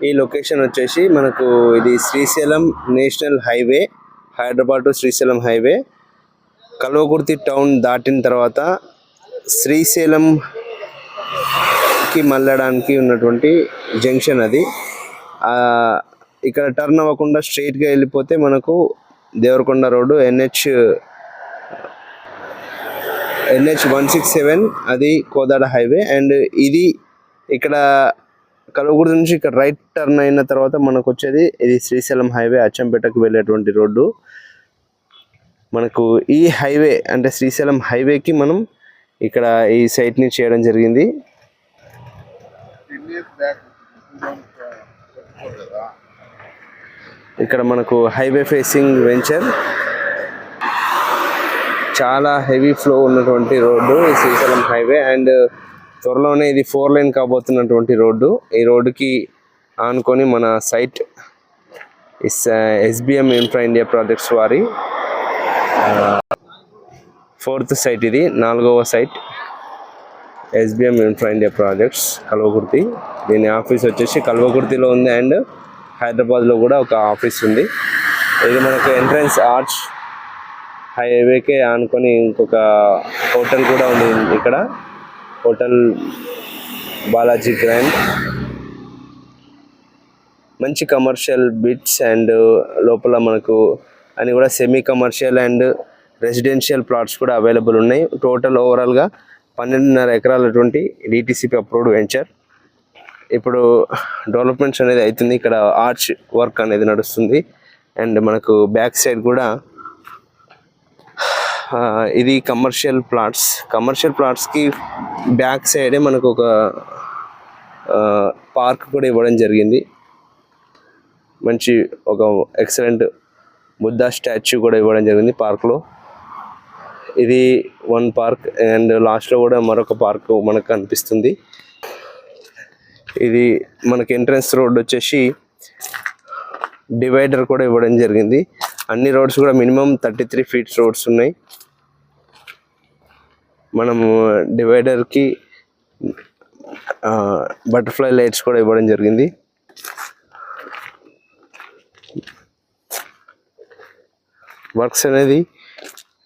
ఈ లొకేషన్ వచ్చేసి మనకు ఇది Srisailam national highway, Hyderabad to Srisailam highway. Kalwakurthy town దాటిన తర్వాత శ్రీశైలంకి మళ్ళడానికి ఉన్నటువంటి జంక్షన్ అది. ఇక్కడ టర్న్ అవ్వకుండా స్ట్రైట్గా వెళ్ళిపోతే మనకు దేవరకొండ రోడ్డు NH 167 అది కోదాడ హైవే. అండ్ ఇది ఇక్కడ కల్వకుర్తి నుంచి ఇక్కడ రైట్ టర్న్ అయిన తర్వాత మనకు వచ్చేది ఇది శ్రీశైలం హైవే, అచ్చంపేటకు వెళ్ళేటువంటి రోడ్డు. మనకు ఈ హైవే అంటే శ్రీశైలం హైవేకి మనం ఇక్కడ ఈ సైట్ని చేయడం జరిగింది. ఇక్కడ మనకు హైవే ఫేసింగ్ వెంచర్, చాలా హెవీ ఫ్లో ఉన్నటువంటి రోడ్డు ఈ శ్రీశైలం హైవే. అండ్ త్వరలోనే ఇది 4 లైన్ కాబోతున్నటువంటి రోడ్డు. ఈ రోడ్డుకి ఆనుకొని మన site SBM infra India projects వారి 4th సైట్, ఇది 4వ site SBM infra India projects Kalwakurthy. దీని ఆఫీస్ వచ్చేసి కల్వకుర్తిలో ఉంది అండ్ హైదరాబాద్లో కూడా ఒక ఆఫీస్ ఉంది. ఇది మనకు ఎంట్రన్స్ ఆర్చ్ హైవేకే ఆనుకొని ఇంకొక హోటల్ కూడా ఉంది ఇక్కడ, హోటల్ బాలాజీ గ్రాండ్. మంచి కమర్షియల్ బిట్స్ అండ్ లోపల మనకు అని కూడా semi commercial and residential plots కూడా అవైలబుల్ ఉన్నాయి. టోటల్ ఓవరాల్గా 12.5 ఎకరాలటువంటి DTCP అప్రూవ్డ్ వెంచర్. ఇప్పుడు డెవలప్మెంట్స్ అనేది అవుతుంది, ఇక్కడ ఆర్చ్ వర్క్ అనేది నడుస్తుంది. అండ్ మనకు బ్యాక్ సైడ్ కూడా ఇది కమర్షియల్ ప్లాట్స్కి బ్యాక్ సైడే మనకు ఒక పార్క్ కూడా ఇవ్వడం జరిగింది. మంచి ఒక ఎక్సలెంట్ బుద్ధ స్టాచ్యూ కూడా ఇవ్వడం జరిగింది పార్క్లో. ఇది 1 పార్క్ అండ్ లాస్ట్లో కూడా మరొక పార్క్ మనకు కనిపిస్తుంది. ఇది మనకి ఎంట్రన్స్ రోడ్ వచ్చేసి డివైడర్ కూడా ఇవ్వడం జరిగింది. అన్ని రోడ్స్ కూడా మినిమం 33 feet రోడ్స్ ఉన్నాయి. మనము డివైడర్కి బటర్ఫ్లై లైట్స్ కూడా ఇవ్వడం జరిగింది. వర్క్స్ అనేది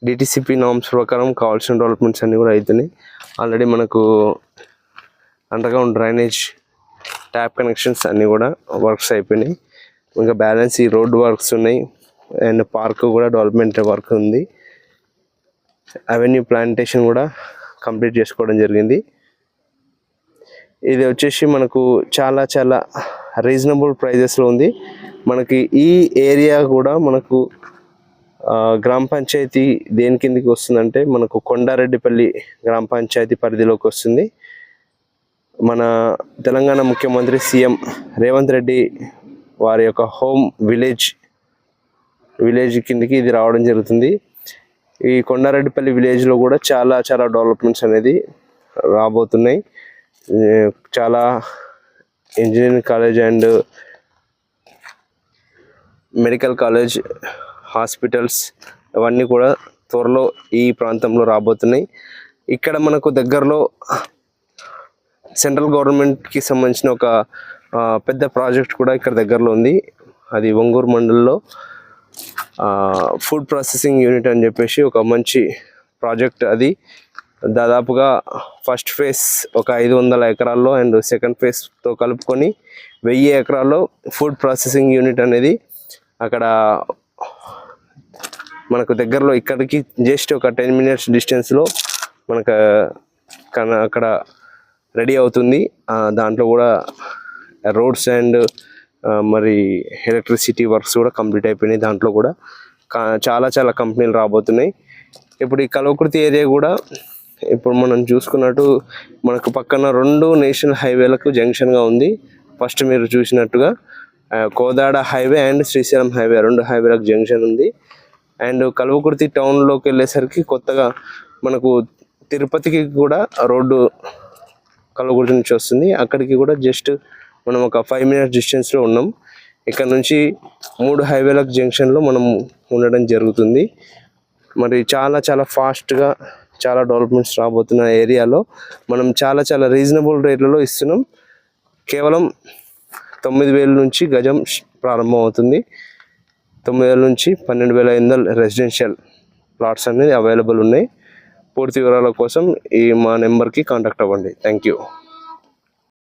DTCP నామ్స్ ప్రకారం కావాల్సిన డెవలప్మెంట్స్ అన్నీ కూడా అవుతున్నాయి. ఆల్రెడీ మనకు అండర్గ్రౌండ్ డ్రైనేజ్, ట్యాప్ కనెక్షన్స్ అన్నీ కూడా వర్క్స్ అయిపోయినాయి. ఇంకా బ్యాలెన్స్ ఈ రోడ్ వర్క్స్ ఉన్నాయి అండ్ పార్క్ కూడా డెవలప్మెంట్ వర్క్ ఉంది. అవెన్యూ ప్లాంటేషన్ కూడా కంప్లీట్ చేసుకోవడం జరిగింది. ఇది వచ్చేసి మనకు చాలా చాలా రీజనబుల్ ప్రైజెస్లో ఉంది. మనకి ఈ ఏరియా కూడా మనకు గ్రామ పంచాయతీ దేని కిందకి వస్తుందంటే మనకు కొండారెడ్డిపల్లి గ్రామ పంచాయతీ పరిధిలోకి వస్తుంది. మన తెలంగాణ ముఖ్యమంత్రి CM రేవంత్ రెడ్డి వారి యొక్క హోమ్ విలేజ్ కిందకి ఇది రావడం జరుగుతుంది. ఈ కొండారెడ్డిపల్లి విలేజ్లో కూడా చాలా చాలా డెవలప్మెంట్స్ అనేది రాబోతున్నాయి. చాలా engineering college and medical college, hospitals అవన్నీ కూడా త్వరలో ఈ ప్రాంతంలో రాబోతున్నాయి. ఇక్కడ మనకు దగ్గరలో సెంట్రల్ గవర్నమెంట్కి సంబంధించిన ఒక పెద్ద ప్రాజెక్ట్ కూడా ఇక్కడ దగ్గరలో ఉంది. అది ఒంగూరు మండలంలో ఫుడ్ ప్రాసెసింగ్ యూనిట్ అని చెప్పేసి ఒక మంచి ప్రాజెక్ట్. అది దాదాపుగా ఫస్ట్ ఫేజ్ ఒక 500 ఎకరాల్లో అండ్ సెకండ్ ఫేజ్తో కలుపుకొని 1000 ఎకరాల్లో ఫుడ్ ప్రాసెసింగ్ యూనిట్ అనేది అక్కడ మనకు దగ్గరలో, ఇక్కడికి జస్ట్ ఒక 10 minutes డిస్టెన్స్లో మనకు అక్కడ రెడీ అవుతుంది. దాంట్లో కూడా రోడ్స్ అండ్ మరి ఎలక్ట్రిసిటీ వర్క్స్ కూడా కంప్లీట్ అయిపోయినాయి. దాంట్లో కూడా చాలా చాలా కంపెనీలు రాబోతున్నాయి. ఇప్పుడు ఈ కల్వకుర్తి ఏరియా కూడా ఇప్పుడు మనం చూసుకున్నట్టు మనకు పక్కన 2 నేషనల్ హైవేలకు జంక్షన్గా ఉంది. ఫస్ట్ మీరు చూసినట్టుగా Kodad highway and Srisailam highway 2 హైవేలకు జంక్షన్ ఉంది. అండ్ కల్వకుర్తి టౌన్లోకి వెళ్ళేసరికి కొత్తగా మనకు తిరుపతికి కూడా రోడ్డు కల్వకుర్తి నుంచి వస్తుంది. అక్కడికి కూడా జస్ట్ మనం ఒక 5 minutes డిస్టెన్స్లో ఉన్నాం. ఇక్కడ నుంచి 3 హైవేలకు జంక్షన్లో మనం ఉండడం జరుగుతుంది. మరి చాలా చాలా ఫాస్ట్గా చాలా డెవలప్మెంట్స్ రాబోతున్న ఏరియాలో మనం చాలా చాలా రీజనబుల్ రేట్లలో ఇస్తున్నాం. కేవలం 9,000 నుంచి గజం ప్రారంభం అవుతుంది. 9,000 నుంచి 12,500 రెసిడెన్షియల్ ప్లాట్స్ అనేది అవైలబుల్ ఉన్నాయి. పూర్తి వివరాల కోసం మా నెంబర్కి కాంటాక్ట్ అవ్వండి. Thank you.